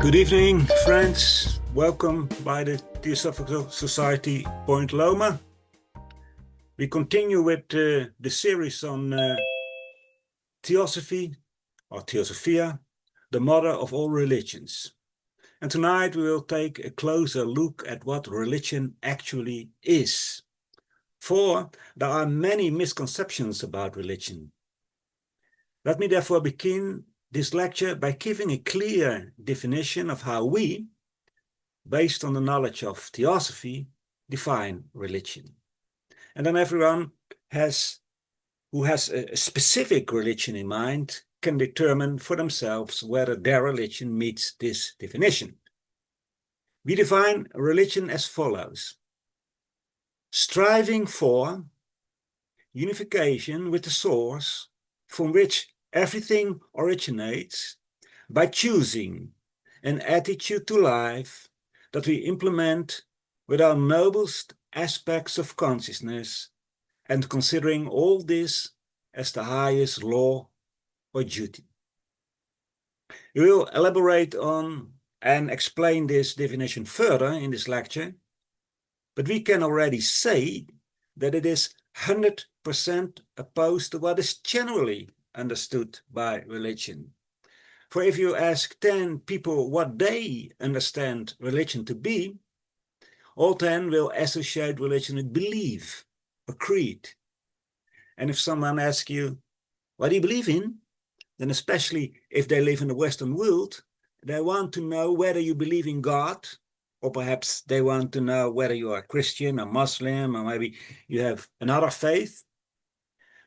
Good evening, friends. Welcome by the Theosophical Society Point Loma. We continue with the series on Theosophy or Theosophia, the mother of all religions. And tonight we will take a closer look at what religion actually is. For there are many misconceptions about religion. Let me therefore begin this lecture by giving a clear definition of how we, based on the knowledge of Theosophy, define religion. And then everyone who has a specific religion in mind can determine for themselves whether their religion meets this definition. We define religion as follows: striving for unification with the source from which everything originates, by choosing an attitude to life that we implement with our noblest aspects of consciousness, and considering all this as the highest law or duty. We will elaborate on and explain this definition further in this lecture, but we can already say that it is 100% opposed to what is generally understood by religion. For if you ask 10 people what they understand religion to be, all 10 will associate religion with belief or creed. And if someone asks you, what do you believe in? Then especially if they live in the Western world, they want to know whether you believe in God, or perhaps they want to know whether you are Christian or Muslim, or maybe you have another faith.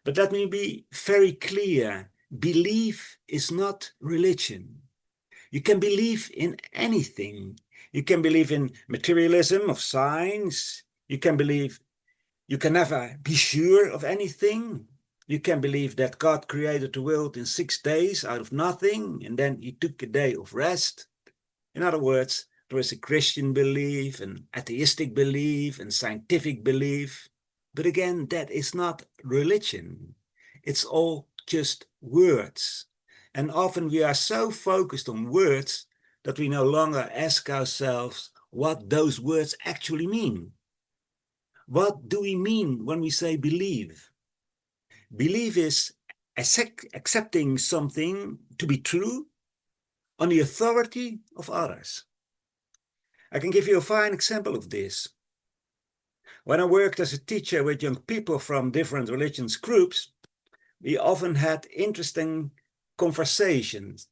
But let me be very clear, belief is not religion. You can believe in anything. You can believe in materialism of science. You can never be sure of anything. You can believe that God created the world in 6 days out of nothing, and then he took a day of rest. In other words, there is a Christian belief, an atheistic belief, and scientific belief. But again, that is not religion. It's all just words. And often we are so focused on words that we no longer ask ourselves what those words actually mean. What do we mean when we say believe? Belief is accepting something to be true on the authority of others. I can give you a fine example of this. When I worked as a teacher with young people from different religious groups, we often had interesting conversations.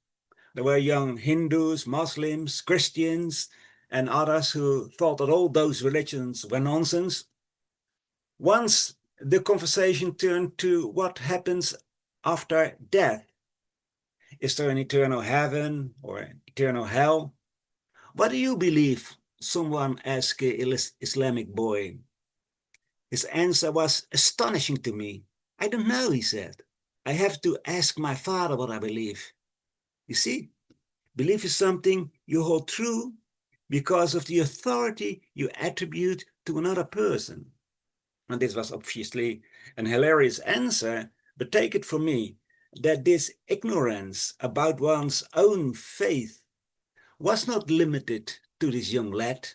There were young Hindus, Muslims, Christians, and others who thought that all those religions were nonsense. Once the conversation turned to what happens after death. Is there an eternal heaven or an eternal hell? What do you believe? Someone asked an Islamic boy. His answer was astonishing to me. I don't know, he said. I have to ask my father what I believe. You see, belief is something you hold true because of the authority you attribute to another person. And this was obviously an hilarious answer, but take it from me that this ignorance about one's own faith was not limited to this young lad,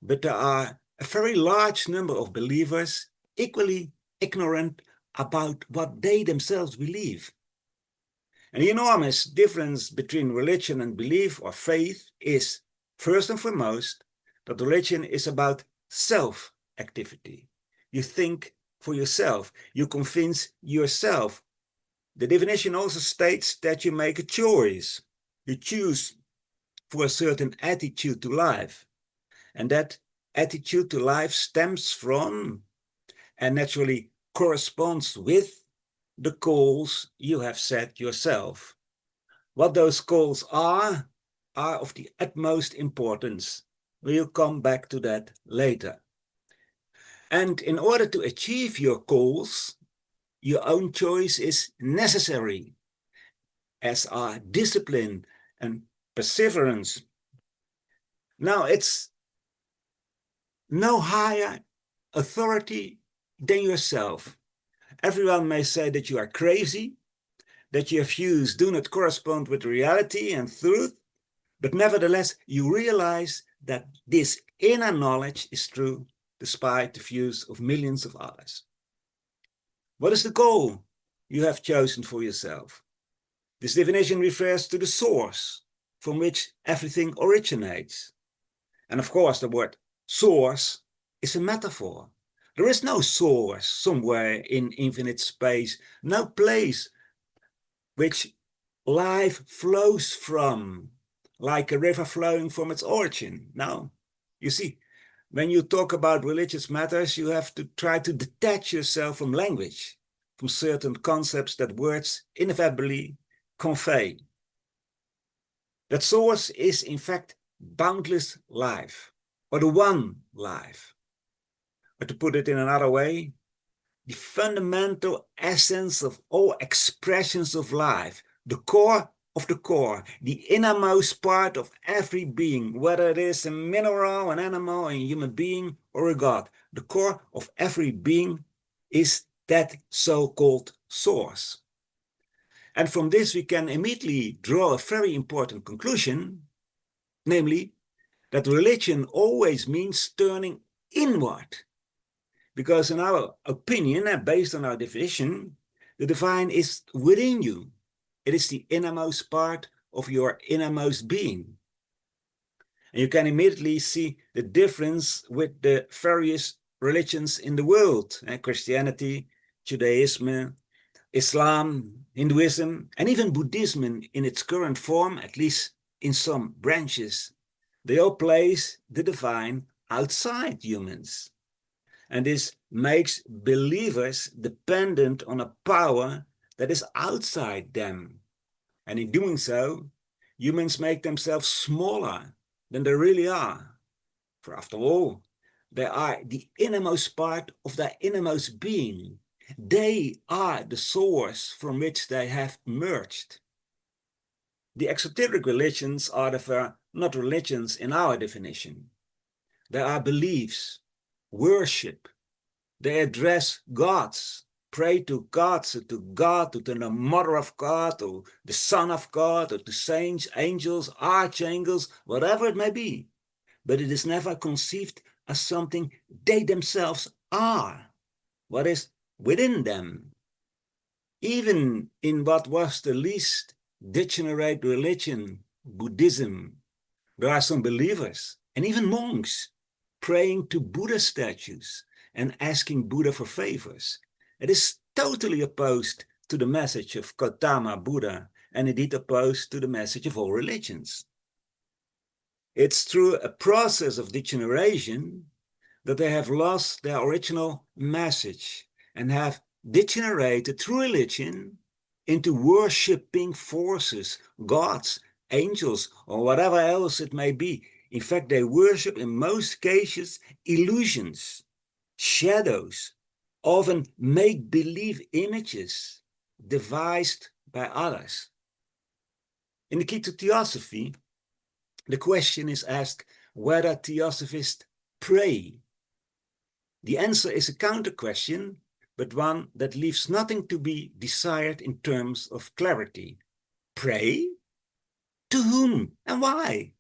but there are a very large number of believers equally ignorant about what they themselves believe. And the enormous difference between religion and belief or faith is, first and foremost, that religion is about self-activity. You think for yourself, you convince yourself. The definition also states that you make a choice. You choose for a certain attitude to life. And that attitude to life stems from and naturally corresponds with the goals you have set yourself. What those goals are of the utmost importance. We'll come back to that later. And in order to achieve your goals, your own choice is necessary, as are discipline and perseverance. Now, it's no higher authority than yourself. Everyone may say that you are crazy, that your views do not correspond with reality and truth, But nevertheless, you realize that this inner knowledge is true despite the views of millions of others. What is the goal you have chosen for yourself? This definition refers to the source from which everything originates. And of course, the word source is a metaphor. There is no source somewhere in infinite space, no place which life flows from, like a river flowing from its origin. No, you see, when you talk about religious matters, you have to try to detach yourself from language, from certain concepts that words inevitably convey. That source is, in fact, boundless life, or the one life. Or to put it in another way, the fundamental essence of all expressions of life, the core of the core, the innermost part of every being, whether it is a mineral, an animal, a human being, or a god. The core of every being is that so-called source. And from this we can immediately draw a very important conclusion, namely that religion always means turning inward. Because in our opinion, and based on our definition, the divine is within you. It is the innermost part of your innermost being. And you can immediately see the difference with the various religions in the world, Christianity, Judaism, Islam, Hinduism, and even Buddhism in its current form, at least in some branches. They all place the divine outside humans. And this makes believers dependent on a power that is outside them. And in doing so, humans make themselves smaller than they really are. For after all, they are the innermost part of their innermost being. They are the source from which they have emerged. The exoteric religions are therefore not religions in our definition. They are beliefs, worship. They address gods, pray to gods, to God, to the mother of God, or the son of God, or to saints, angels, archangels, whatever it may be. But it is never conceived as something they themselves are, what is within them. Even in what was the least degenerate religion, Buddhism, there are some believers, and even monks, praying to Buddha statues and asking Buddha for favors. It is totally opposed to the message of Gautama Buddha, and indeed opposed to the message of all religions. It's through a process of degeneration that they have lost their original message and have degenerated through religion into worshipping forces, gods, angels, or whatever else it may be. In fact, they worship in most cases illusions, shadows, often make-believe images devised by others. In the key to Theosophy, the question is asked whether Theosophists pray. The answer is a counter-question, but one that leaves nothing to be desired in terms of clarity. Pray? To whom and why?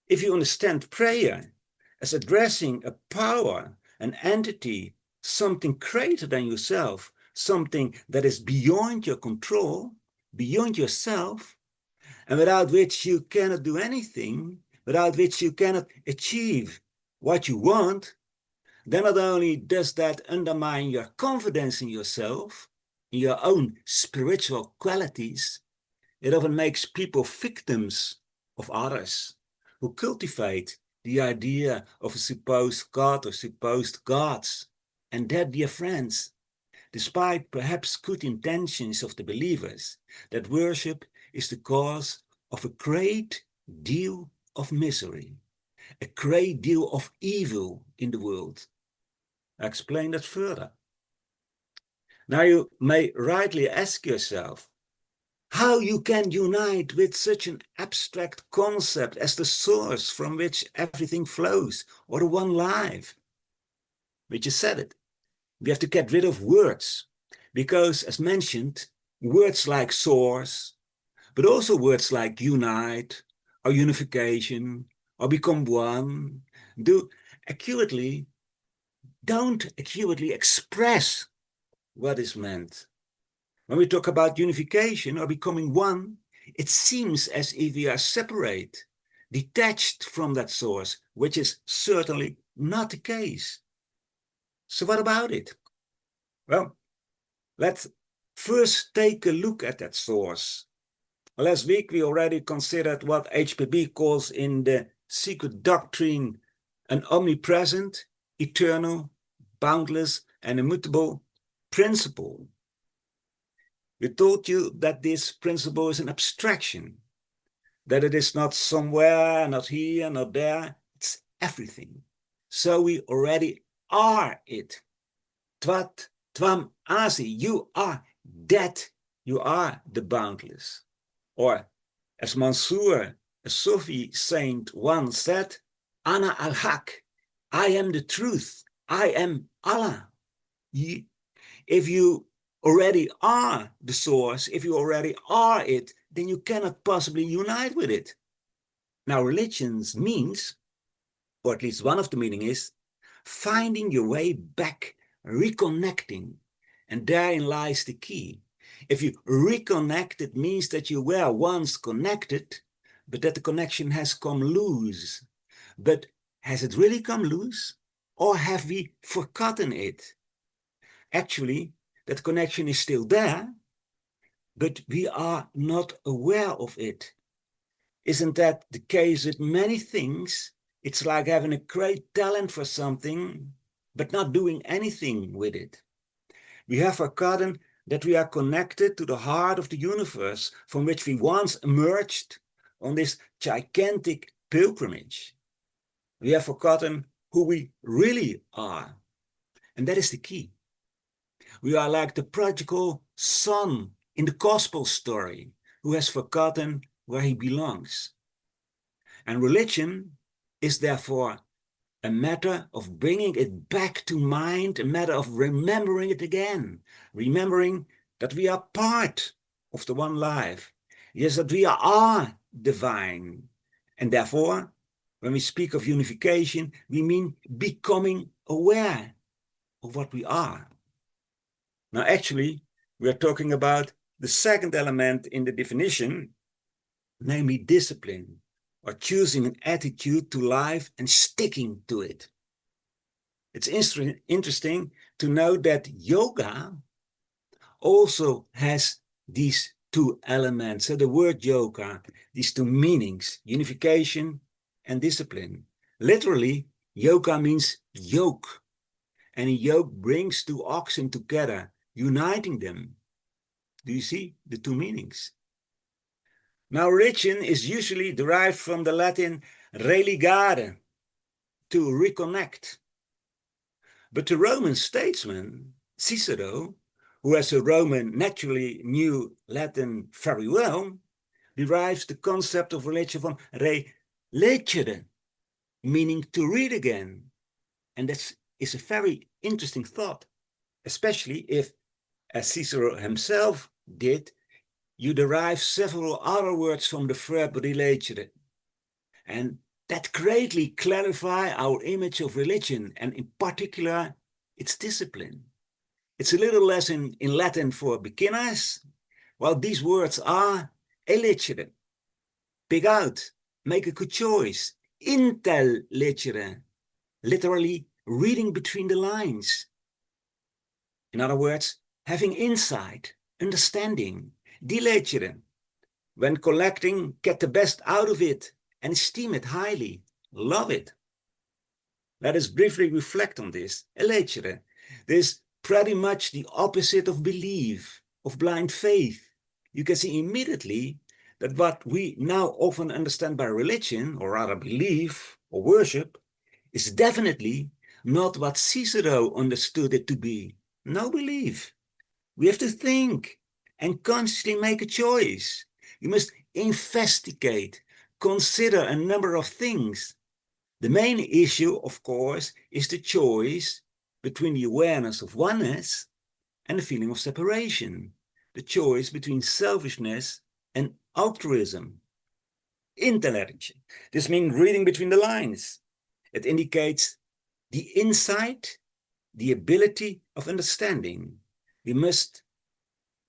If you understand prayer as addressing a power, an entity, something greater than yourself, something that is beyond your control, beyond yourself, and without which you cannot do anything, without which you cannot achieve what you want, then not only does that undermine your confidence in yourself, in your own spiritual qualities, it often makes people victims of others who cultivate the idea of a supposed God or supposed gods. And that, dear friends, despite perhaps good intentions of the believers, that worship is the cause of a great deal of misery, a great deal of evil in the world. I explain that further. Now you may rightly ask yourself, how you can unite with such an abstract concept as the source from which everything flows, or the one life? We just said it. We have to get rid of words, because as mentioned, words like source, but also words like unite, or unification, or become one, don't accurately express what is meant. When we talk about unification or becoming one, it seems as if we are separate, detached from that source, which is certainly not the case. So what about it? Well, let's first take a look at that source. Last week we already considered what HPB calls in the secret doctrine an omnipresent, eternal, boundless, and immutable principle. We told you that this principle is an abstraction, that it is not somewhere, not here, not there, it's everything. So we already are it. Tvat, tvam, asi, you are that, you are the boundless. Or, as Mansour, a Sufi saint, once said, Ana al-Haq, I am the truth, I am Allah. If you already are the source, if you already are it, then you cannot possibly unite with it. Now, religions means, or at least one of the meaning is, finding your way back, reconnecting, and therein lies the key. If you reconnect, it means that you were once connected, but that the connection has come loose. But has it really come loose? Or have we forgotten it? Actually, that connection is still there, but we are not aware of it. Isn't that the case with many things? It's like having a great talent for something, but not doing anything with it. We have forgotten that we are connected to the heart of the universe from which we once emerged on this gigantic pilgrimage. We have forgotten who we really are. And that is the key. We are like the prodigal son in the gospel story who has forgotten where he belongs. And religion is therefore a matter of bringing it back to mind, a matter of remembering it again, remembering that we are part of the one life. Yes, that we are divine. And therefore, when we speak of unification, we mean becoming aware of what we are. Now, actually, we are talking about the second element in the definition, namely discipline, or choosing an attitude to life and sticking to it. It's interesting to know that yoga also has these two elements. So the word yoga, these two meanings, unification and discipline. Literally, yoga means yoke. And a yoke brings two oxen together, uniting them. Do you see the two meanings? Now, religion is usually derived from the Latin religare, to reconnect. But the Roman statesman, Cicero, who as a Roman naturally knew Latin very well, derives the concept of religion from relegere, meaning to read again. And that is a very interesting thought, especially if, as Cicero himself did, you derive several other words from the verb relegere. And that greatly clarify our image of religion, and in particular, its discipline. It's a little lesson in Latin for beginners. Well, these words are elegere, pick out, make a good choice, intellegere, literally reading between the lines. In other words, having insight, understanding, delegere, when collecting, get the best out of it and esteem it highly, love it. Let us briefly reflect on this. Elegere, this is pretty much the opposite of belief, of blind faith. You can see immediately that what we now often understand by religion, or rather belief or worship, is definitely not what Cicero understood it to be. No belief. We have to think and consciously make a choice. You must investigate, consider a number of things. The main issue, of course, is the choice between the awareness of oneness and the feeling of separation, the choice between selfishness and altruism. intelligence. This means reading between the lines. It indicates the insight, the ability of understanding. We must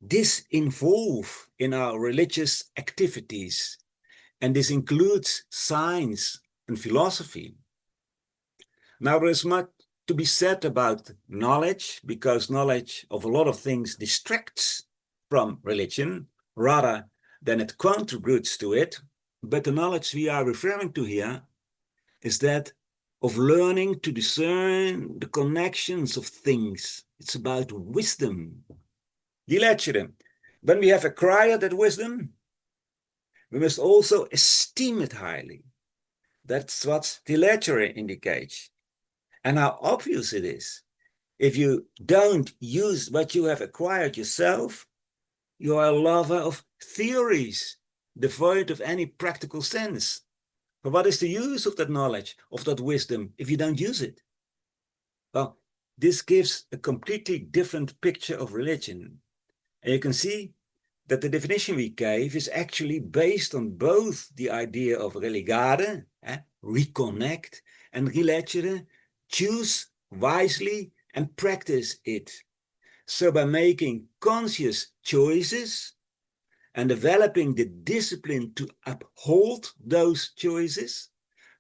disinvolve in our religious activities, and this includes science and philosophy. Now, there is much to be said about knowledge, because knowledge of a lot of things distracts from religion rather than it contributes to it. But the knowledge we are referring to here is that of learning to discern the connections of things. It's about wisdom. Degeneration. When we have acquired that wisdom, we must also esteem it highly. That's what Degeneration indicates. And how obvious it is. If you don't use what you have acquired yourself, you are a lover of theories, devoid of any practical sense. But what is the use of that knowledge, of that wisdom, if you don't use it? Well, this gives a completely different picture of religion. And you can see that the definition we gave is actually based on both the idea of relegare, reconnect, and relegere, choose wisely and practice it. So by making conscious choices and developing the discipline to uphold those choices,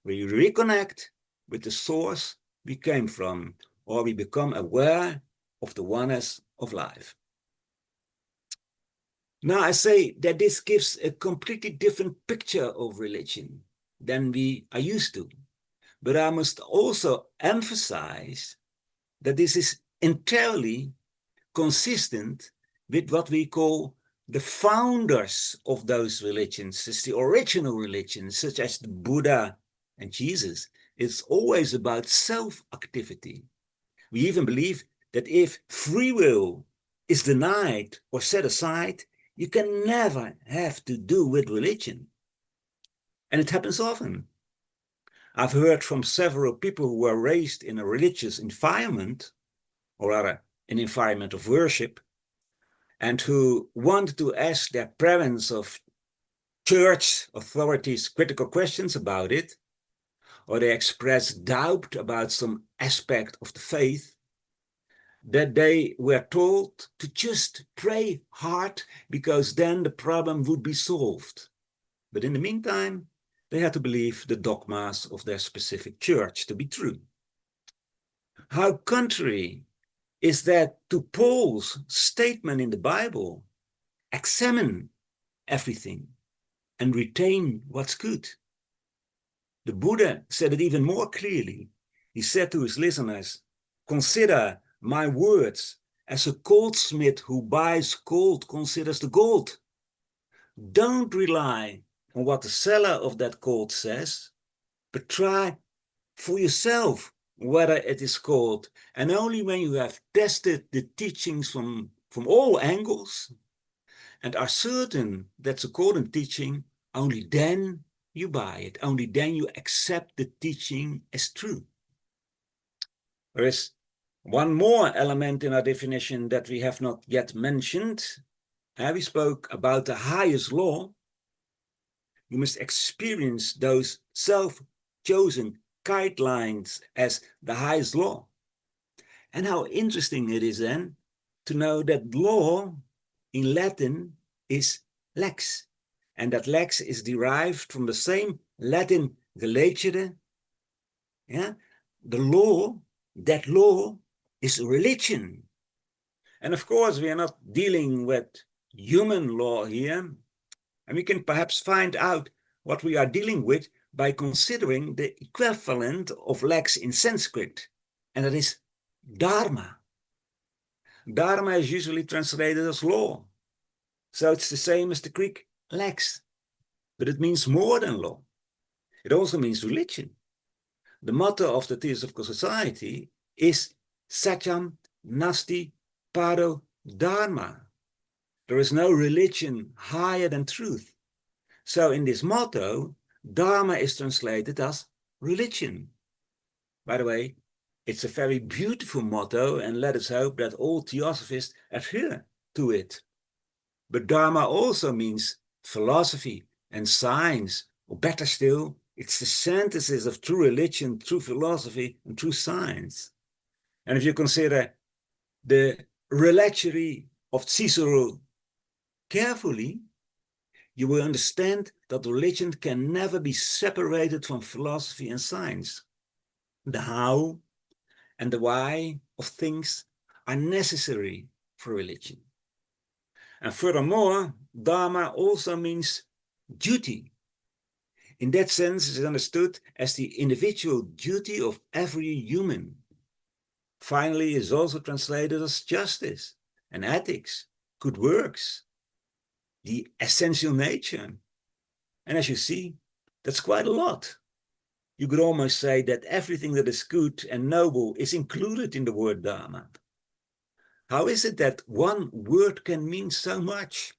we reconnect with the source we came from, or we become aware of the oneness of life. Now I say that this gives a completely different picture of religion than we are used to. But I must also emphasize that this is entirely consistent with what we call the founders of those religions, as the original religions, such as the Buddha and Jesus. It's always about self-activity. We even believe that if free will is denied or set aside, you can never have to do with religion. And it happens often. I've heard from several people who were raised in a religious environment, or rather an environment of worship, and who want to ask their parents of church authorities critical questions about it, or they express doubt about some aspect of the faith, that they were told to just pray hard because then the problem would be solved. But in the meantime, they had to believe the dogmas of their specific church to be true. How contrary is that to Paul's statement in the Bible, examine everything and retain what's good. The Buddha said it even more clearly. He said to his listeners, consider my words as a goldsmith who buys gold considers the gold. Don't rely on what the seller of that gold says, but try for yourself whether it is gold. And only when you have tested the teachings from all angles and are certain that's a golden teaching, only then you buy it. Only then you accept the teaching as true. There is one more element in our definition that we have not yet mentioned. We spoke about the highest law. You must experience those self-chosen guidelines as the highest law. And how interesting it is then to know that law in Latin is lex, and that lex is derived from the same Latin relegere. The law, that law is religion. And of course, we are not dealing with human law here, and we can perhaps find out what we are dealing with by considering the equivalent of lex in Sanskrit, and that is Dharma. Dharma is usually translated as law. So it's the same as the Greek lex, but it means more than law. It also means religion. The motto of the Theosophical Society is Satyam Nasti Paro Dharma. There is no religion higher than truth. So in this motto, Dharma is translated as religion. By the way, it's a very beautiful motto, and let us hope that all Theosophists adhere to it. But Dharma also means philosophy and science, or better still, it's the synthesis of true religion, true philosophy, and true science. And if you consider the Relegere of Cicero carefully, you will understand that religion can never be separated from philosophy and science. The how and the why of things are necessary for religion. And furthermore, Dharma also means duty. In that sense, it is understood as the individual duty of every human. Finally, it is also translated as justice and ethics, good works, the essential nature. And as you see, that's quite a lot. You could almost say that everything that is good and noble is included in the word Dharma. How is it that one word can mean so much?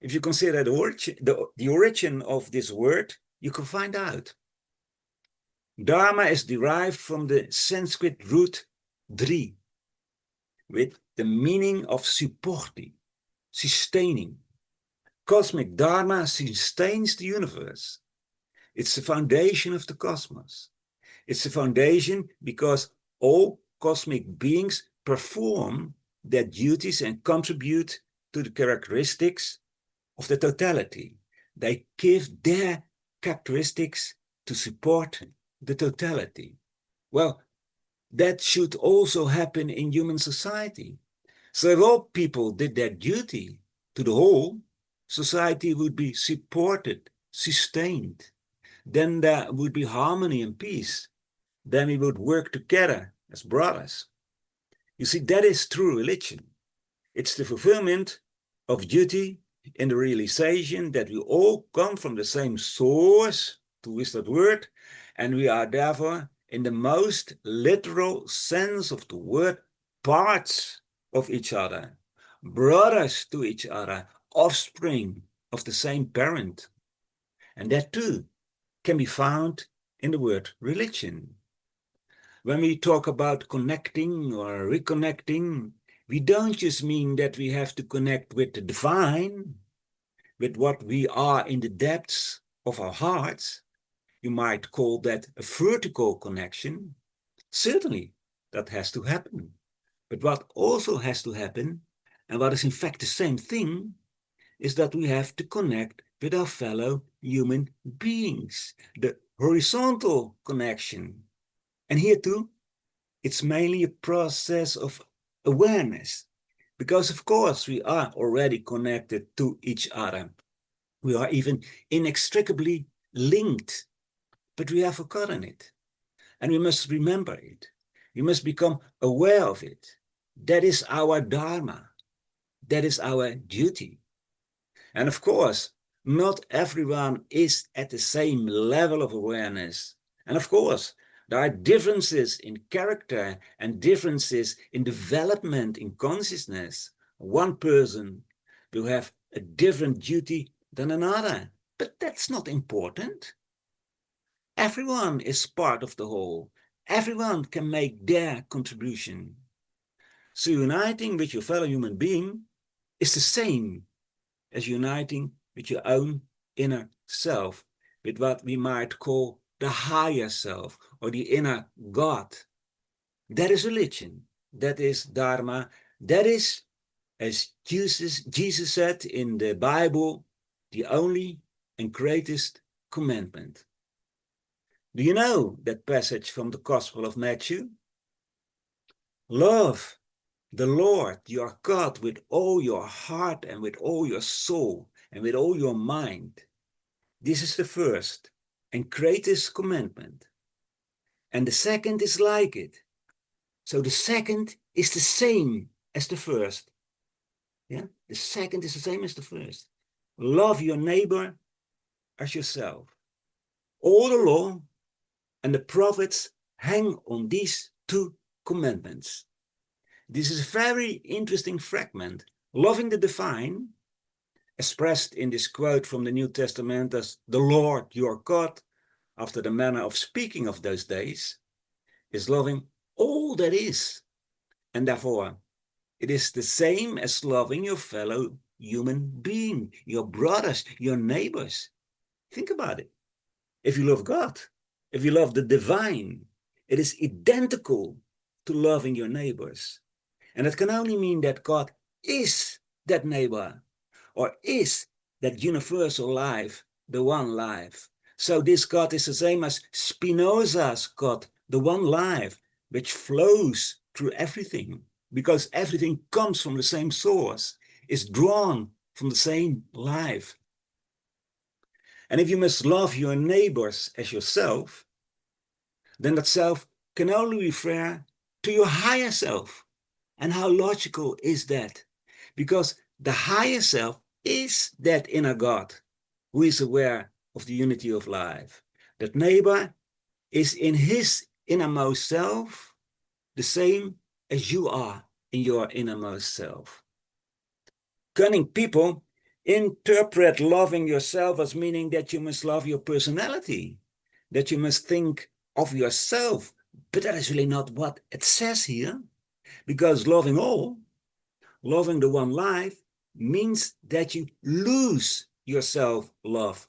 If you consider the origin of this word, you can find out. Dharma is derived from the Sanskrit root dri, with the meaning of supporting, sustaining. Cosmic Dharma sustains the universe. It's the foundation of the cosmos. It's the foundation because all cosmic beings perform their duties and contribute to the characteristics of the totality. They give their characteristics to support the totality. Well, that should also happen in human society. So if all people did their duty to the whole, society would be supported, sustained. Then there would be harmony and peace. Then we would work together as brothers. You see, that is true religion. It's the fulfillment of duty in the realization that we all come from the same source, to use that word, and we are therefore, in the most literal sense of the word, parts of each other, brothers to each other, offspring of the same parent. And that too can be found in the word religion. When we talk about connecting or reconnecting, we don't just mean that we have to connect with the divine, with what we are in the depths of our hearts. You might call that a vertical connection. Certainly, that has to happen. But what also has to happen, and what is in fact the same thing, is that we have to connect with our fellow human beings, the horizontal connection. And here too, it's mainly a process of awareness, because of course we are already connected to each other. We are even inextricably linked, but we have forgotten it. And we must remember it. We must become aware of it. That is our Dharma. That is our duty. And of course, not everyone is at the same level of awareness. And of course, there are differences in character and differences in development in consciousness. One person will have a different duty than another, but that's not important. Everyone is part of the whole. Everyone can make their contribution. So uniting with your fellow human being is the same as uniting with your own inner self, with what we might call the higher self or the inner God. That is religion. That is Dharma. That is, as Jesus said in the Bible, the only and greatest commandment. Do you know that passage from the Gospel of Matthew? Love the Lord your God with all your heart and with all your soul and with all your mind. This is the first and greatest commandment. And the second is like it. So the second is the same as the first. Yeah, the second is the same as the first. Love your neighbor as yourself. All the law and the prophets hang on these two commandments. This is a very interesting fragment. Loving the divine, expressed in this quote from the New Testament as the Lord your God, after the manner of speaking of those days, is loving all that is. And therefore, it is the same as loving your fellow human being, your brothers, your neighbors. Think about it. If you love God, if you love the divine, it is identical to loving your neighbors. And it can only mean that God is that neighbor, or is that universal life, the one life. So this God is the same as Spinoza's God, the one life, which flows through everything, because everything comes from the same source, is drawn from the same life. And if you must love your neighbors as yourself, then that self can only refer to your higher self. And how logical is that? Because the higher self is that inner God who is aware of the unity of life. That neighbor is in his innermost self the same as you are in your innermost self. Cunning people interpret loving yourself as meaning that you must love your personality, that you must think of yourself. But that is really not what it says here, because loving all, loving the one life, means that you lose your self-love.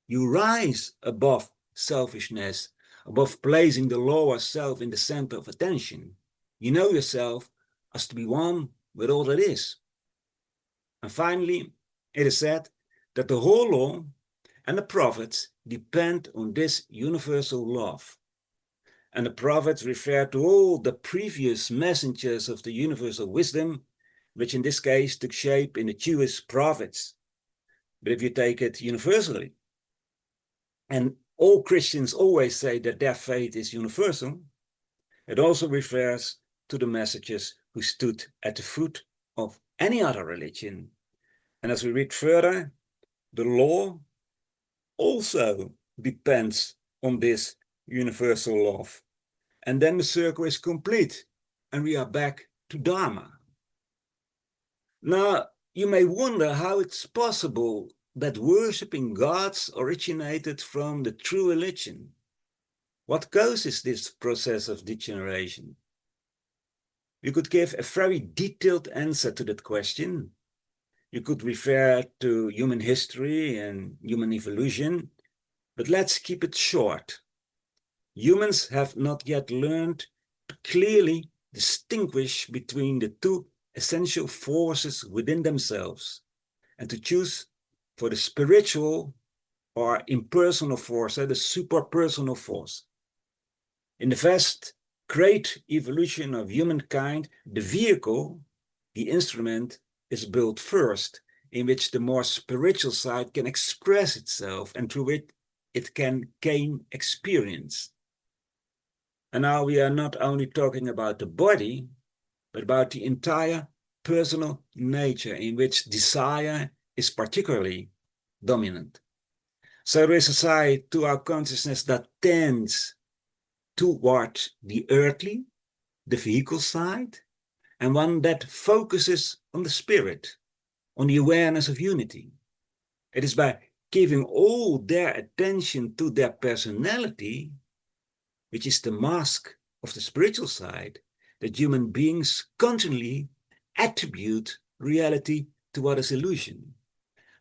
You rise above selfishness, above placing the lower self in the center of attention. You know yourself as to be one with all that is. And finally, it is said that the whole law and the prophets depend on this universal love. And the prophets refer to all the previous messengers of the universal wisdom, which in this case took shape in the Jewish prophets. But if you take it universally, and all Christians always say that their faith is universal, it also refers to the messages who stood at the foot of any other religion. And as we read further, the law also depends on this universal love. And then the circle is complete, and we are back to Dharma. Now, you may wonder how it's possible that worshipping gods originated from the true religion. What causes this process of degeneration? You could give a very detailed answer to that question. You could refer to human history and human evolution, but let's keep it short. Humans have not yet learned to clearly distinguish between the two essential forces within themselves and to choose for the spiritual or impersonal force, the superpersonal force. In the vast, great evolution of humankind, the vehicle, the instrument, is built first, in which the more spiritual side can express itself and through it, it can gain experience. And now we are not only talking about the body, but about the entire personal nature in which desire is particularly dominant. So there is a side to our consciousness that tends toward the earthly, the vehicle side, and one that focuses on the spirit, on the awareness of unity. It is by giving all their attention to their personality, which is the mask of the spiritual side, that human beings continually attribute reality to what is illusion.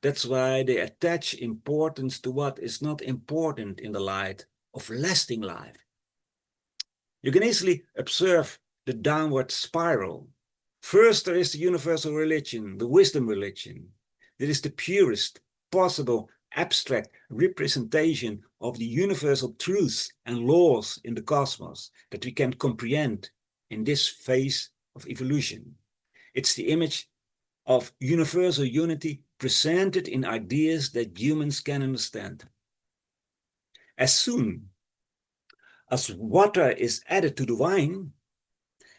That's why they attach importance to what is not important in the light of lasting life. You can easily observe the downward spiral. First, there is the universal religion, the wisdom religion. It is the purest possible abstract representation of the universal truths and laws in the cosmos that we can comprehend in this phase of evolution. It's the image of universal unity presented in ideas that humans can understand. As soon as water is added to the wine,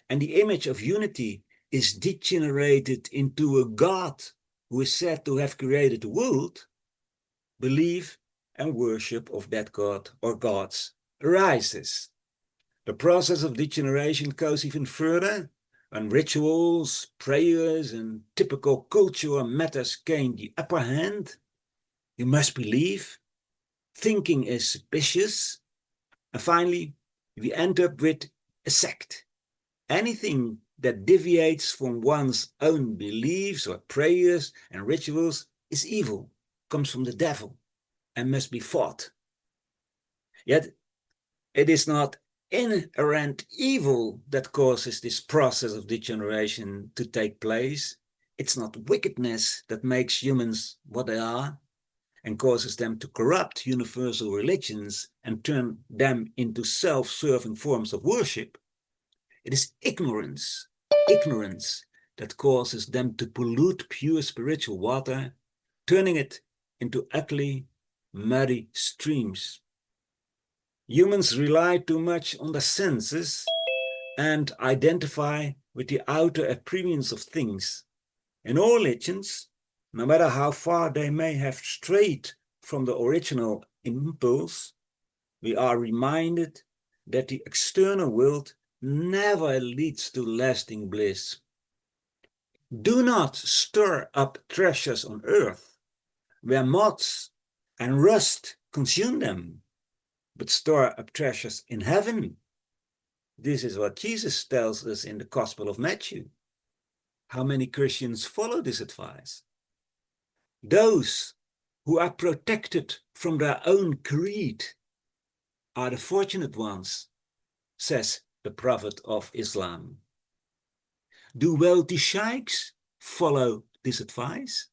and the image of unity is degenerated into a God who is said to have created the world, belief and worship of that God or gods arises. The process of degeneration goes even further when rituals, prayers, and typical cultural matters gain the upper hand. You must believe, thinking is suspicious, and finally, we end up with a sect. Anything that deviates from one's own beliefs or prayers and rituals is evil, comes from the devil. and must be fought. Yet it is not inherent evil that causes this process of degeneration to take place. It's not wickedness that makes humans what they are and causes them to corrupt universal religions and turn them into self-serving forms of worship. It is ignorance that causes them to pollute pure spiritual water, turning it into ugly, muddy streams. Humans rely too much on the senses and identify with the outer appearance of things. In all religions, no matter how far they may have strayed from the original impulse, we are reminded that the external world never leads to lasting bliss. Do not stir up treasures on earth, where moths and rust consume them, but store up treasures in heaven. This is what Jesus tells us in the Gospel of Matthew. How many Christians follow this advice? Those who are protected from their own greed are the fortunate ones, says the Prophet of Islam. Do wealthy sheikhs follow this advice?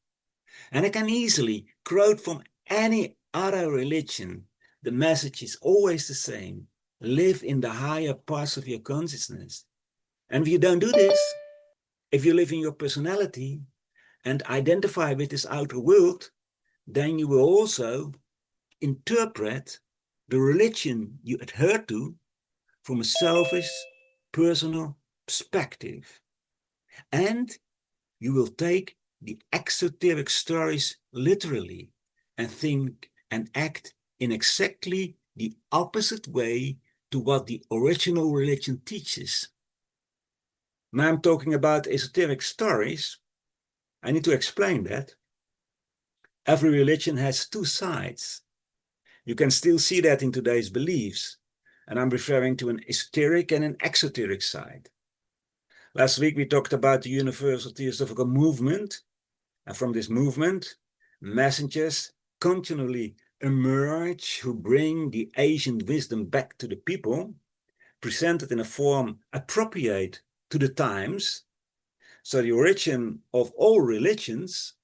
And I can easily quote from any other religion. The message is always the same. Live in the higher parts of your consciousness. And if you don't do this, if you live in your personality and identify with this outer world, then you will also interpret the religion you adhere to from a selfish, personal perspective. And you will take the exoteric stories literally and think and act in exactly the opposite way to what the original religion teaches. Now I'm talking about esoteric stories. I need to explain that. Every religion has two sides. You can still see that in today's beliefs, and I'm referring to an esoteric and an exoteric side. Last week we talked about the universal Theosophical movement, and from this movement, messengers continually emerge who bring the ancient wisdom back to the people, presented in a form appropriate to the times. So the origin of all religions,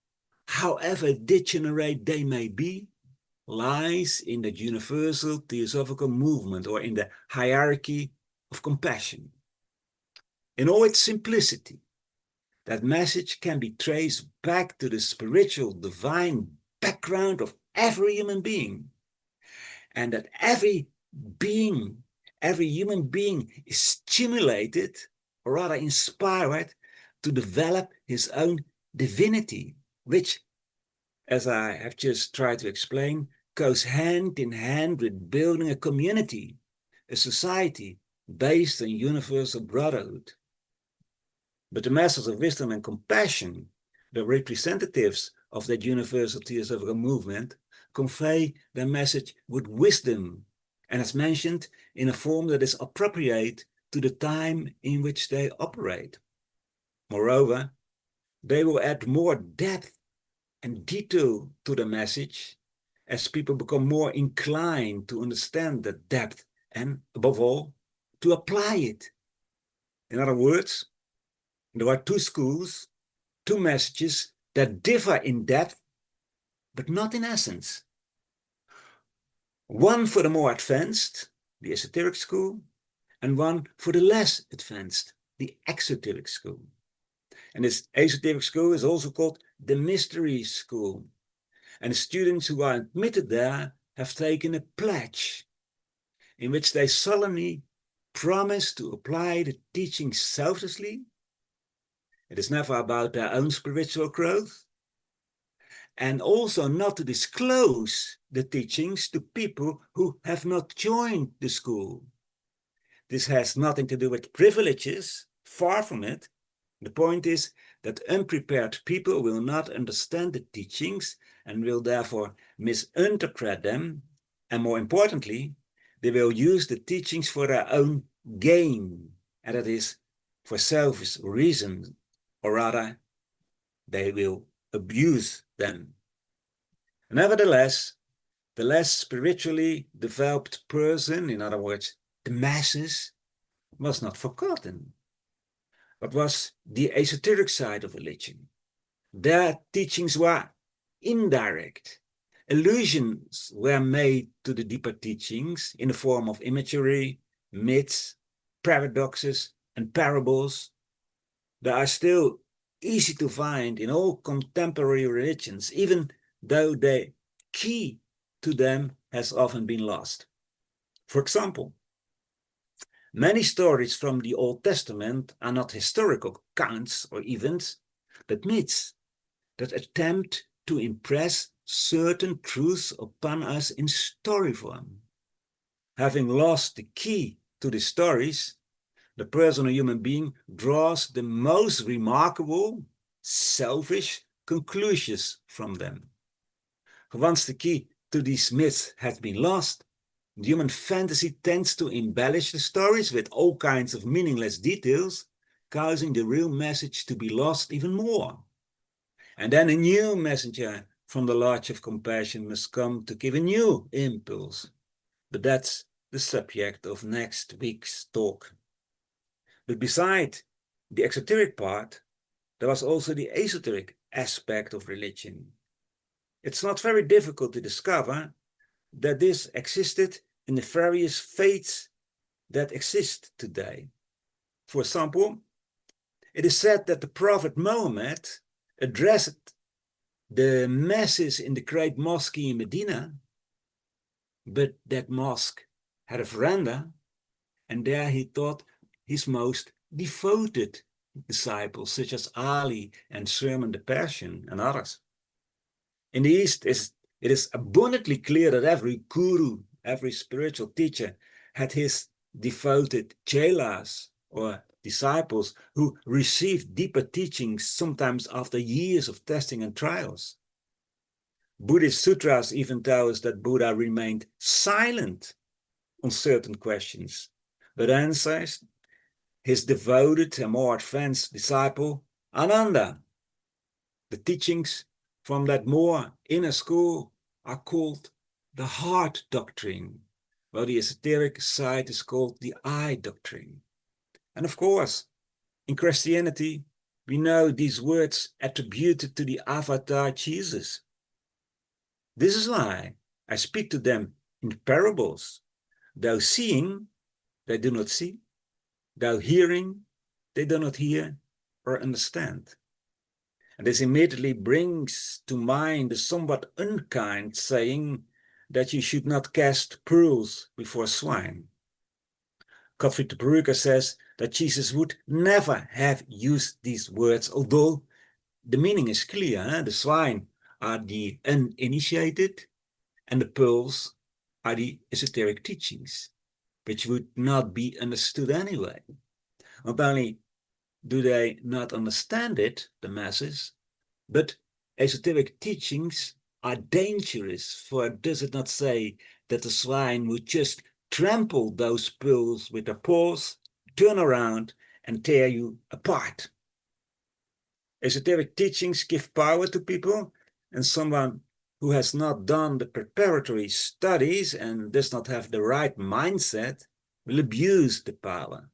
however degenerate they may be, lies in the universal Theosophical movement or in the hierarchy of compassion. In all its simplicity, that message can be traced back to the spiritual, divine background of every human being, and that every human being is stimulated, or rather inspired, to develop his own divinity, which, as I have just tried to explain, goes hand in hand with building a community, a society based on universal brotherhood. But the masters of wisdom and compassion, the representatives of that universal Theosophical movement, convey their message with wisdom, and as mentioned, in a form that is appropriate to the time in which they operate. Moreover, they will add more depth and detail to the message as people become more inclined to understand that depth and, above all, to apply it. In other words, there are two schools, two messages that differ in depth, but not in essence. One for the more advanced, the esoteric school, and one for the less advanced, the exoteric school. And this esoteric school is also called the mystery school. And the students who are admitted there have taken a pledge in which they solemnly promise to apply the teaching selflessly. It is never about their own spiritual growth, and also not to disclose the teachings to people who have not joined the school. This has nothing to do with privileges, far from it. The point is that unprepared people will not understand the teachings and will therefore misinterpret them, and more importantly, they will use the teachings for their own gain, and that is for selfish reasons, or rather, they will abuse them. Nevertheless, the less spiritually developed person, in other words, the masses, was not forgotten, but was the esoteric side of religion. Their teachings were indirect. Allusions were made to the deeper teachings in the form of imagery, myths, paradoxes, and parables. They are still easy to find in all contemporary religions, even though the key to them has often been lost. For example, many stories from the Old Testament are not historical accounts or events, but myths that attempt to impress certain truths upon us in story form. Having lost the key to the stories, the person or human being draws the most remarkable, selfish conclusions from them. Once the key to these myths has been lost, the human fantasy tends to embellish the stories with all kinds of meaningless details, causing the real message to be lost even more. And then a new messenger from the Lodge of Compassion must come to give a new impulse. But that's the subject of next week's talk. But beside the exoteric part, there was also the esoteric aspect of religion. It's not very difficult to discover that this existed in the various faiths that exist today. For example, it is said that the Prophet Muhammad addressed the masses in the great mosque in Medina, but that mosque had a veranda, and there he taught his most devoted disciples, such as Ali and Salman the Persian and others. In the East, it is abundantly clear that every guru, every spiritual teacher had his devoted chelas or disciples who received deeper teachings sometimes after years of testing and trials. Buddhist sutras even tell us that Buddha remained silent on certain questions, but answers his devoted and more advanced disciple Ananda. The teachings from that more inner school are called the heart doctrine, while the esoteric side is called the I doctrine. And of course, in Christianity, we know these words attributed to the avatar Jesus. This is why I speak to them in parables. Though seeing, they do not see. Though hearing, they do not hear or understand. And this immediately brings to mind the somewhat unkind saying that you should not cast pearls before swine. Gottfried de Bruyker says that Jesus would never have used these words, although the meaning is clear. The swine are the uninitiated, and the pearls are the esoteric teachings, which would not be understood anyway. Not only do they not understand it, the masses, but esoteric teachings are dangerous, for does it not say that the swine would just trample those pearls with their paws, turn around, and tear you apart? Esoteric teachings give power to people, and someone who has not done the preparatory studies and does not have the right mindset will abuse the power.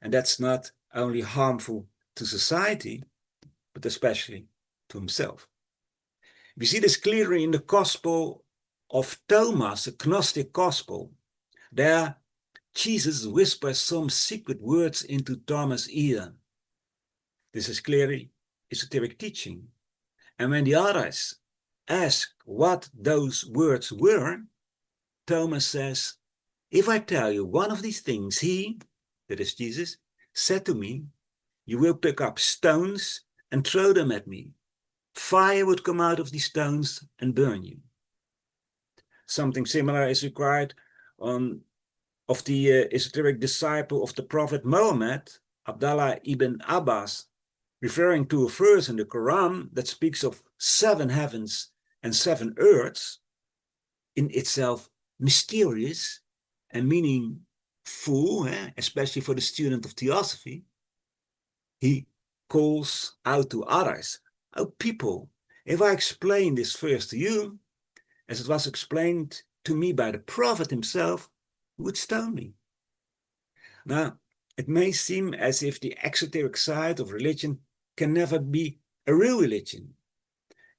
And that's not only harmful to society, but especially to himself. We see this clearly in the Gospel of Thomas, the Gnostic Gospel. There, Jesus whispers some secret words into Thomas' ear. This is clearly esoteric teaching. And when the others ask what those words were, Thomas says, "If I tell you one of these things, he," that is Jesus, "said to me, you will pick up stones and throw them at me. Fire would come out of these stones and burn you." Something similar is required of the esoteric disciple of the Prophet Muhammad, Abdallah ibn Abbas, referring to a verse in the Quran that speaks of 7 heavens and 7 earths, in itself mysterious and meaningful, especially for the student of Theosophy. He calls out to others, "Oh people, if I explain this verse to you, as it was explained to me by the prophet himself, who would stone me. Now, it may seem as if the exoteric side of religion can never be a real religion,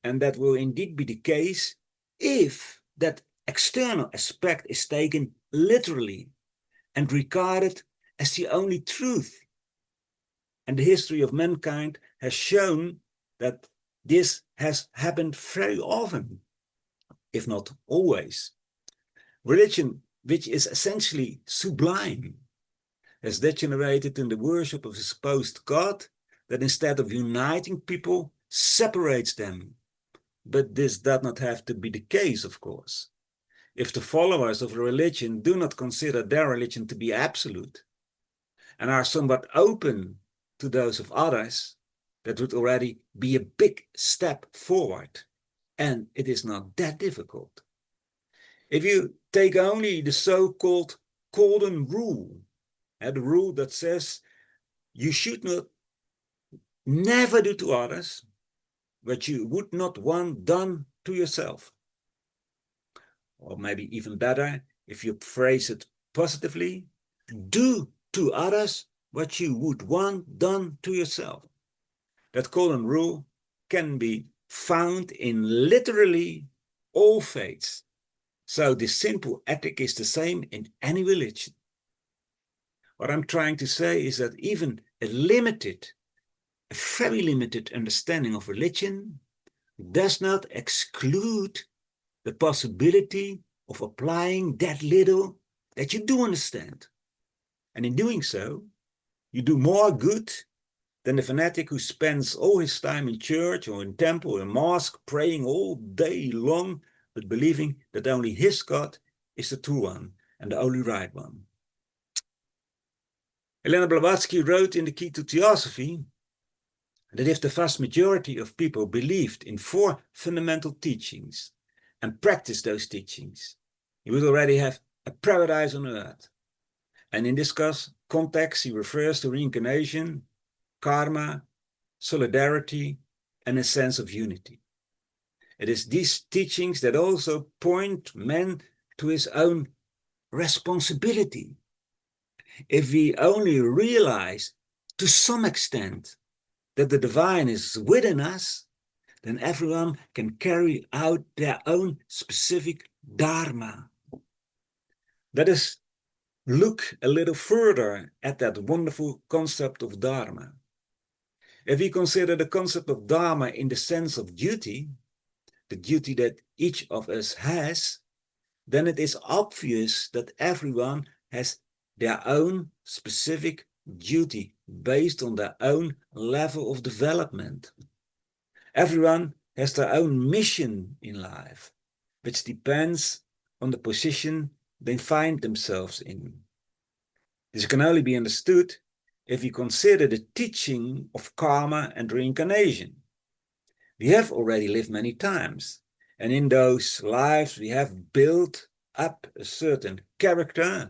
and that will indeed be the case if that external aspect is taken literally and regarded as the only truth. And the history of mankind has shown that this has happened very often, if not always. Religion, which is essentially sublime, has degenerated in the worship of a supposed God that instead of uniting people, separates them. But this does not have to be the case, of course. If the followers of a religion do not consider their religion to be absolute and are somewhat open to those of others, that would already be a big step forward. And it is not that difficult. If you take only the so-called golden rule, the rule that says you should not never do to others what you would not want done to yourself. Or maybe even better, if you phrase it positively, do to others what you would want done to yourself. That golden rule can be found in literally all faiths. So this simple ethic is the same in any religion. What I'm trying to say is that even a very limited understanding of religion does not exclude the possibility of applying that little that you do understand. And in doing so, you do more good than the fanatic who spends all his time in church or in temple or mosque praying all day long, but believing that only his God is the true one and the only right one. Helena Blavatsky wrote in the Key to Theosophy that if the vast majority of people believed in 4 fundamental teachings and practiced those teachings, you would already have a paradise on earth. And in this context, he refers to reincarnation, karma, solidarity, and a sense of unity. It is these teachings that also point man to his own responsibility. If we only realize to some extent that the divine is within us, then everyone can carry out their own specific Dharma. Let us look a little further at that wonderful concept of Dharma. If we consider the concept of Dharma in the sense of duty, the duty that each of us has, then it is obvious that everyone has their own specific duty based on their own level of development. Everyone has their own mission in life, which depends on the position they find themselves in. This can only be understood if we consider the teaching of karma and reincarnation. We have already lived many times, and in those lives we have built up a certain character,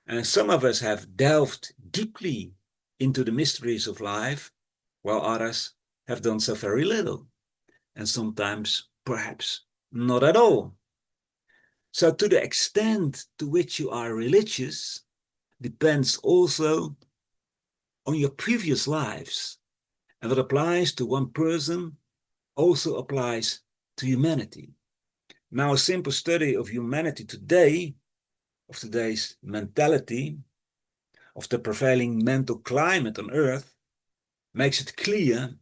and some of us have delved deeply into the mysteries of life, while others have done so very little, and sometimes perhaps not at all. So to the extent to which you are religious depends also on your previous lives, and what applies to one person also applies to humanity. Now, a simple study of humanity today, of today's mentality, of the prevailing mental climate on earth, makes it clear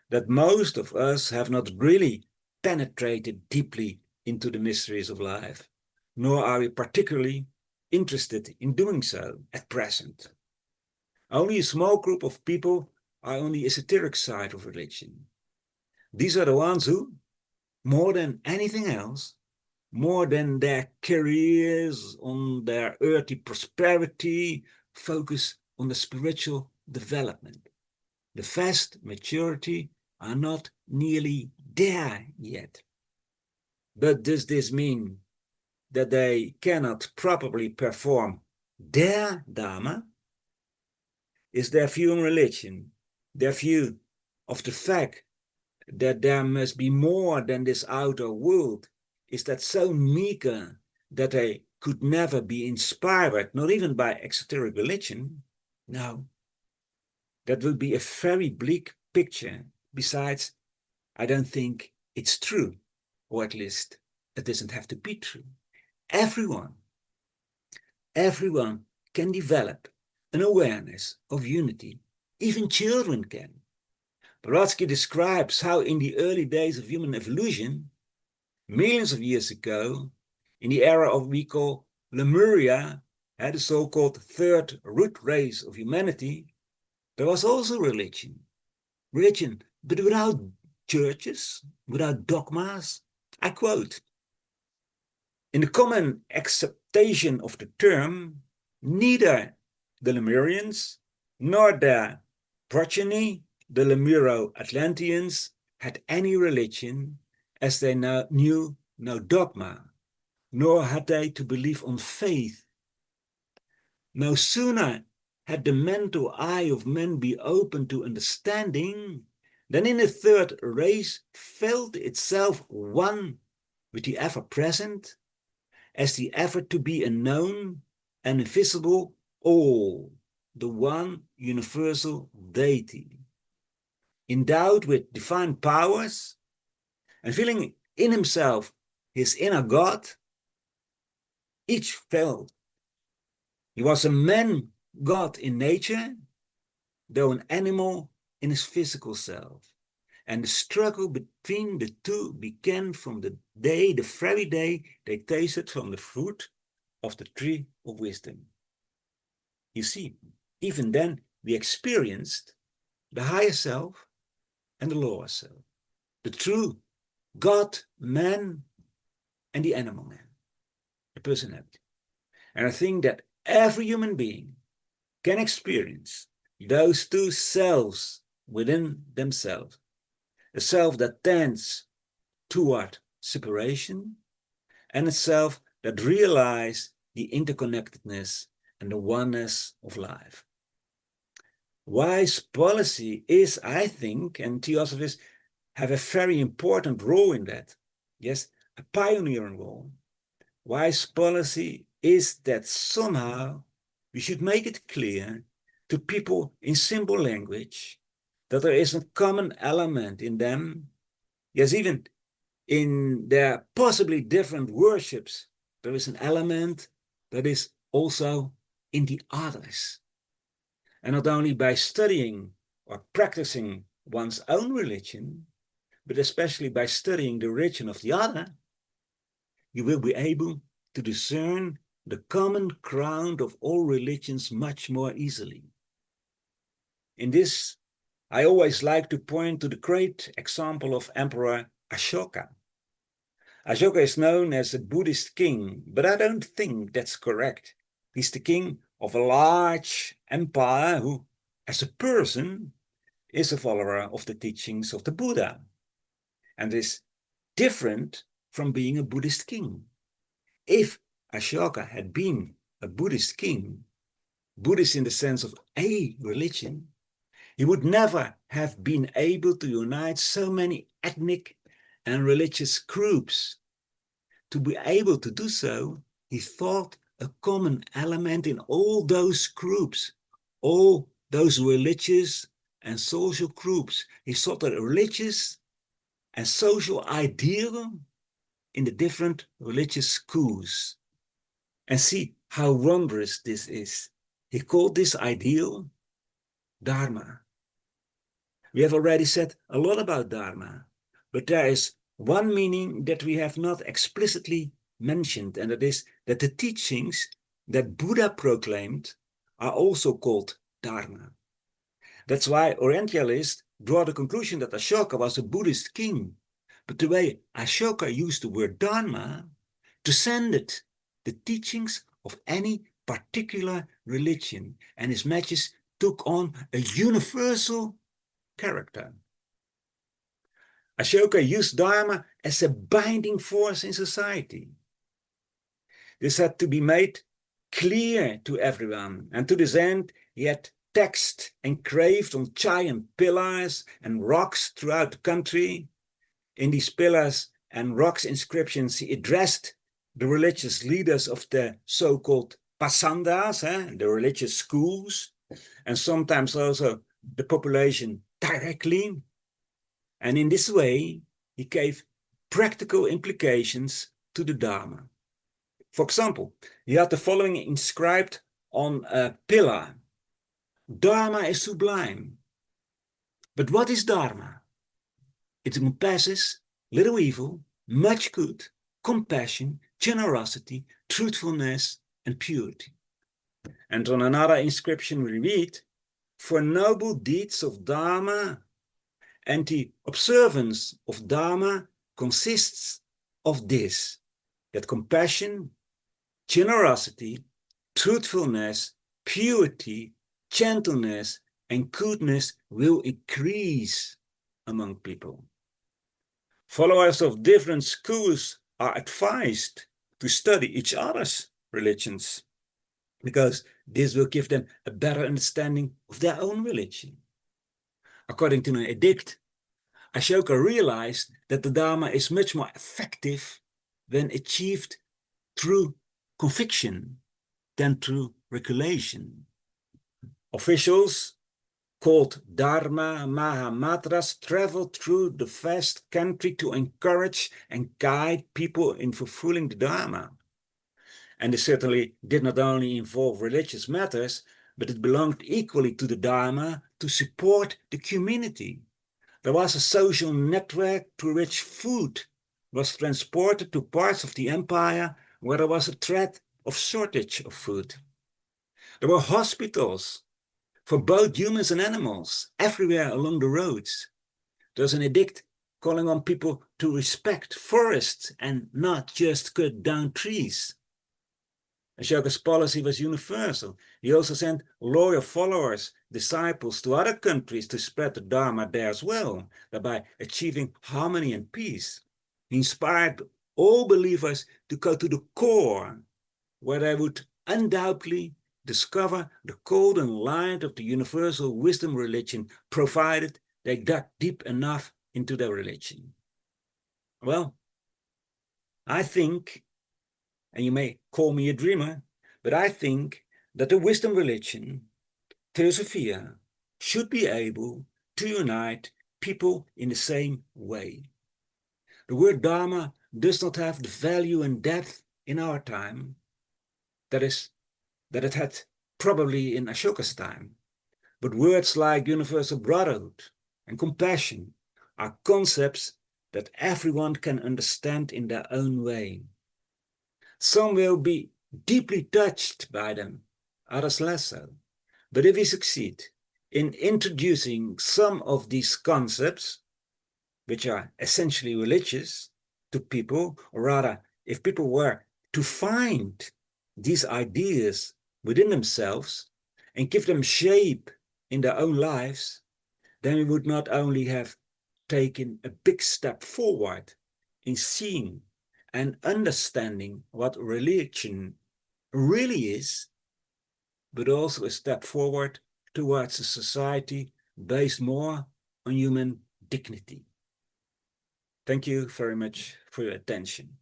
that most of us have not really penetrated deeply into the mysteries of life, nor are we particularly interested in doing so at present. Only a small group of people are on the esoteric side of religion. These are the ones who, more than anything else, more than their careers, on their earthly prosperity, focus on the spiritual development. The vast majority are not nearly there yet. But does this mean that they cannot properly perform their Dharma? Is their view on religion, their view of the fact that there must be more than this outer world is that so meager that they could never be inspired, not even by exoteric religion? No, that would be a very bleak picture. Besides, I don't think it's true, or at least it doesn't have to be true. Everyone can develop an awareness of unity. Even children can. Blavatsky describes how in the early days of human evolution, millions of years ago, in the era of we call Lemuria, the so-called third root race of humanity, there was also religion, but without churches, without dogmas. I quote, "In the common acceptation of the term, neither the Lemurians nor their progeny, the Lemuro-Atlanteans, had any religion, as they knew no dogma, nor had they to believe on faith. No sooner had the mental eye of men be open to understanding, than in the third race felt itself one with the ever-present, as the effort to be a known and invisible all, the one universal deity. Endowed with divine powers, and feeling in himself his inner God, each felt he was a man God in nature, though an animal in his physical self. And the struggle between the two began from the very day they tasted from the fruit of the tree of wisdom." You see, even then we experienced the higher self and the lower self, the true God man and the animal man, the personality. And I think that every human being can experience those two selves within themselves. A self that tends toward separation, and a self that realizes the interconnectedness and the oneness of life. Wise policy is, I think, and Theosophists have a very important role in that. Yes, a pioneering role. Wise policy is that somehow we should make it clear to people in simple language that there is a common element in them. Yes, even in their possibly different worships, there is an element that is also in the others. And not only by studying or practicing one's own religion, but especially by studying the religion of the other, you will be able to discern the common ground of all religions much more easily. In this, I always like to point to the great example of Emperor Aśoka. Aśoka is known as a Buddhist king, but I don't think that's correct. He's the king of a large empire who, as a person, is a follower of the teachings of the Buddha, and is different from being a Buddhist king. If Aśoka had been a Buddhist king, Buddhist in the sense of a religion, he would never have been able to unite so many ethnic and religious groups. To be able to do so, he thought a common element in all those groups, all those religious and social groups. He sought a religious and social ideal in the different religious schools. And see how wondrous this is. He called this ideal Dharma. We have already said a lot about Dharma, but there is one meaning that we have not explicitly mentioned, and that is that the teachings that Buddha proclaimed are also called Dharma. That's why Orientalists draw the conclusion that Aśoka was a Buddhist king. But the way Aśoka used the word Dharma transcended the teachings of any particular religion, and his message took on a universal character. Aśoka used Dharma as a binding force in society. This had to be made clear to everyone, and to this end he had text engraved on giant pillars and rocks throughout the country. In these pillars and rocks inscriptions, he addressed the religious leaders of the so-called pasandas, the religious schools, and sometimes also the population directly. And in this way, he gave practical implications to the Dharma. For example, he had the following inscribed on a pillar: Dharma is sublime. But what is Dharma? It encompasses little evil, much good, compassion, generosity, truthfulness, and purity. And on another inscription we read, for noble deeds of Dharma and the observance of Dharma consists of this, that compassion, generosity, truthfulness, purity, gentleness, and goodness will increase among people. Followers of different schools are advised to study each other's religions, because this will give them a better understanding of their own religion. According to an edict, Aśoka realized that the Dharma is much more effective when achieved through conviction than through regulation. Officials called Dharma Mahamatras traveled through the vast country to encourage and guide people in fulfilling the Dharma. And this certainly did not only involve religious matters, but it belonged equally to the Dharma to support the community. There was a social network through which food was transported to parts of the empire where there was a threat of shortage of food. There were hospitals for both humans and animals everywhere along the roads. There's an edict calling on people to respect forests and not just cut down trees. Aśoka's policy was universal. He also sent loyal followers, disciples to other countries to spread the Dharma there as well, thereby achieving harmony and peace. He inspired all believers to go to the core, where they would undoubtedly discover the golden light of the universal wisdom religion, provided they dug deep enough into their religion. Well, I think, and you may call me a dreamer, but I think that the wisdom religion, Theosophia, should be able to unite people in the same way. The word Dharma does not have the value and depth in our time that it had probably in Aśoka's time. But words like universal brotherhood and compassion are concepts that everyone can understand in their own way. Some will be deeply touched by them, others less so. But if we succeed in introducing some of these concepts, which are essentially religious, to people, or rather, if people were to find these ideas within themselves and give them shape in their own lives, then we would not only have taken a big step forward in seeing and understanding what religion really is, but also a step forward towards a society based more on human dignity. Thank you very much for your attention.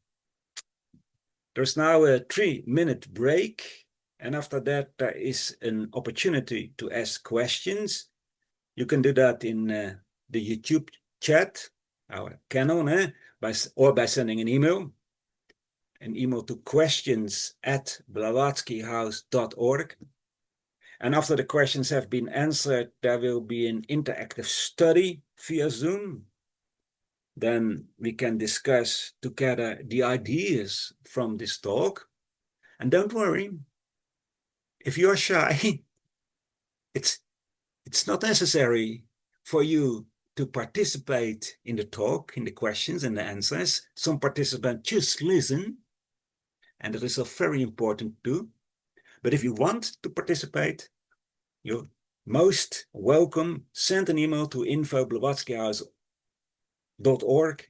There's now a 3-minute break, and after that there is an opportunity to ask questions. You can do that in the YouTube chat, our channel, or by sending an email to questions@blavatskyhouse.org. And after the questions have been answered, there will be an interactive study via Zoom. Then we can discuss together the ideas from this talk. And don't worry, if you're shy, it's not necessary for you to participate in the talk, in the questions and the answers. Some participants just listen, and that is very important too. But if you want to participate, you're most welcome. Send an email to info@blavatskyhouse.org,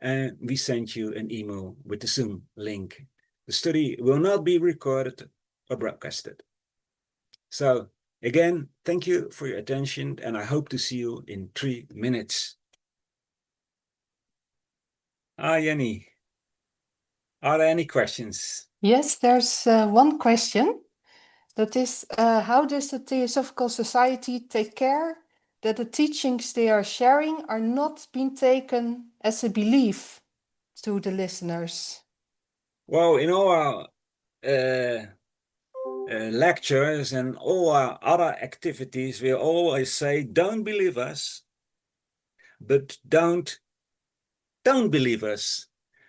and we send you an email with the Zoom link. The study will not be recorded or broadcasted. So again, thank you for your attention, and I hope to see you in 3 minutes. Jenny, are there any questions? Yes, there's one question. That is, how does the Theosophical Society take care that the teachings they are sharing are not being taken as a belief to the listeners? Well, in all our lectures and all our other activities, we always say, don't believe us, but don't believe us.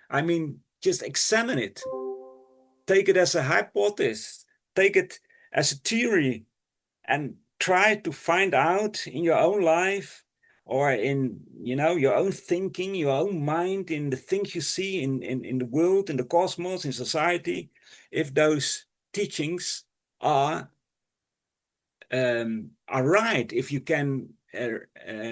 I mean, just examine it. Take it as a hypothesis. Take it as a theory and try to find out in your own life or in, you know, your own thinking, your own mind, in the things you see in the world, in the cosmos, in society, if those teachings are right, if you can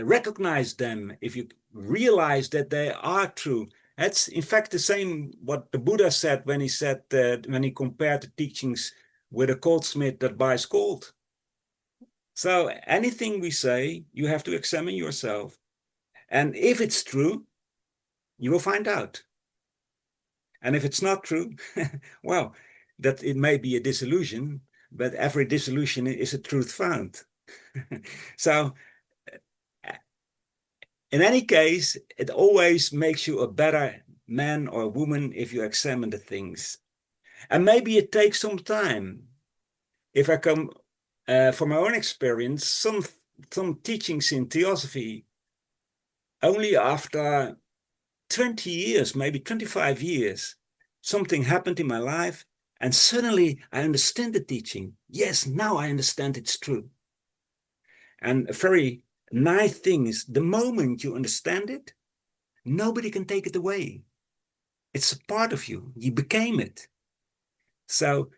recognize them, if you realize that they are true. That's in fact the same what the Buddha said when he said when he compared the teachings with a goldsmith that buys gold. So anything we say, you have to examine yourself. And if it's true, you will find out. And if it's not true, well, that it may be a disillusion, but every disillusion is a truth found. So in any case, it always makes you a better man or woman if you examine the things. And maybe it takes some time. If I come from my own experience, some teachings in Theosophy, only after 20 years, maybe 25 years, something happened in my life and suddenly I understand the teaching. Yes, now I understand it's true. And a very nice thing is the moment you understand it, nobody can take it away. It's a part of you. You became it. So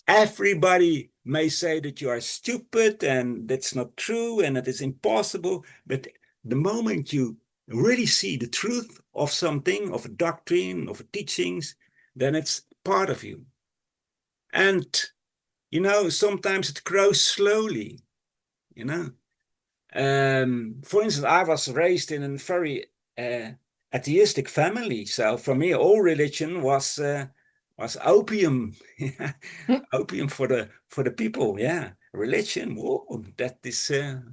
everybody may say that you are stupid and that's not true and that it's impossible. But the moment you really see the truth of something, of a doctrine, of a teachings, then it's part of you. And, you know, sometimes it grows slowly, you know. For instance, I was raised in a very atheistic family. So for me, all religion was opium, opium for the people. Yeah, religion. Whoa, that is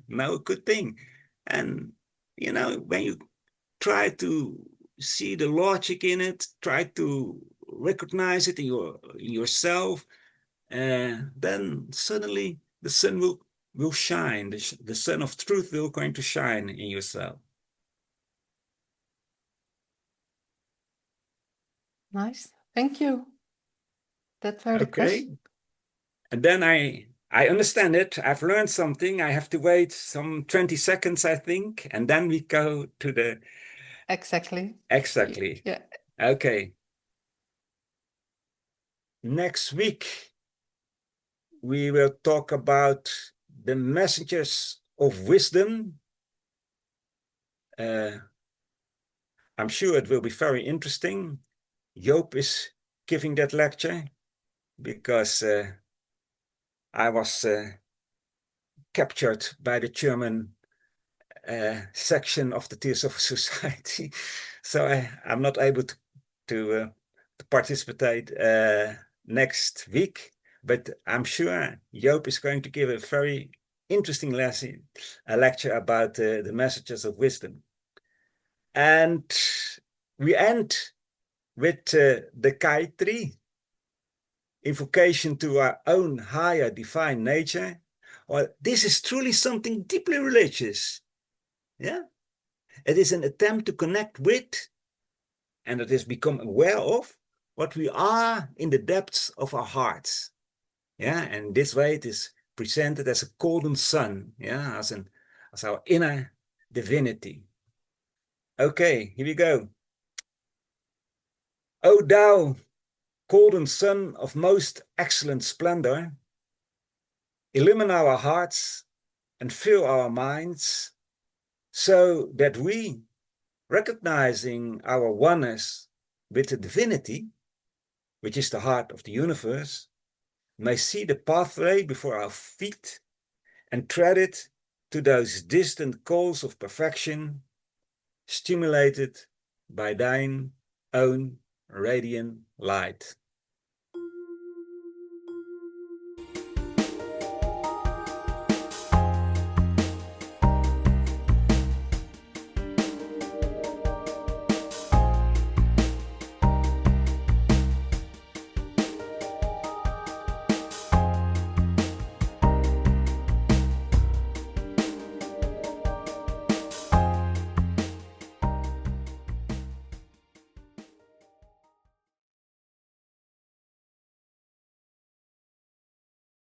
no good thing. And you know, when you try to see the logic in it, try to recognize it in yourself, then suddenly the sun will shine. The sun of truth will going to shine in yourself. Nice, thank you. That were the questions. Okay. And then I understand it. I've learned something. I have to wait some 20 seconds, I think, and then we go to the... Exactly. Exactly. Yeah. Okay. Next week, we will talk about the messengers of wisdom. I'm sure it will be very interesting. Joop is giving that lecture because I was captured by the German section of the Theosophical Society. So I'm not able to participate next week, but I'm sure Joop is going to give a very interesting lesson, a lecture about the messages of wisdom. And we end with the Kai-3, invocation to our own higher divine nature. Well, this is truly something deeply religious. Yeah, it is an attempt to connect with, and it is become aware of, what we are in the depths of our hearts. Yeah, and this way it is presented as a golden sun. Yeah, as our inner divinity. Okay, here we go. O thou golden sun of most excellent splendor, illumine our hearts and fill our minds, so that we, recognizing our oneness with the divinity, which is the heart of the universe, may see the pathway before our feet and tread it to those distant goals of perfection, stimulated by thine own radiant light.